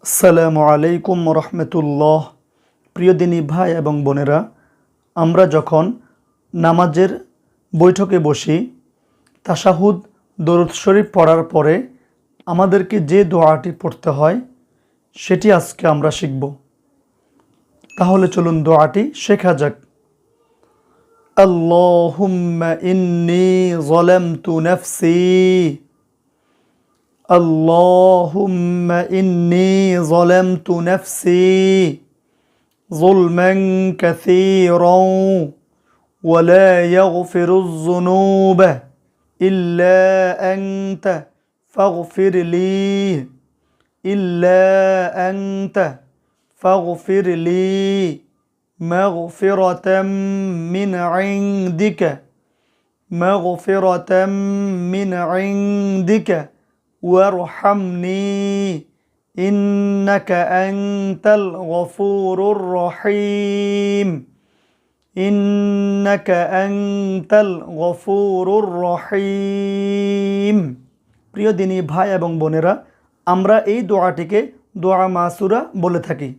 আসসালামু আলাইকুম রহমতুল্লাহ। প্রিয় দিনী ভাই এবং বোনেরা, আমরা যখন নামাজের বৈঠকে বসি, তাশাহুদ দরুদ শরীফ পড়ার পরে আমাদেরকে যে দোয়াটি পড়তে হয় সেটি আজকে আমরা শিখব। তাহলে চলুন দোয়াটি শেখা যাক। আল্লাহুম্মা ইন্নী যালামতু নাফসি। اللهم إني ظلمت نفسي ظلما كثيرا ولا يغفر الذنوب إلا أنت فاغفر لي مغفرة من عندك وارحمني إنك أنت الغفور الرحيم প্রিয় দিনী ভাই এবং বোনেরা, আমরা এই দোয়াটিকে দোয়া মাসুরা বলে থাকি।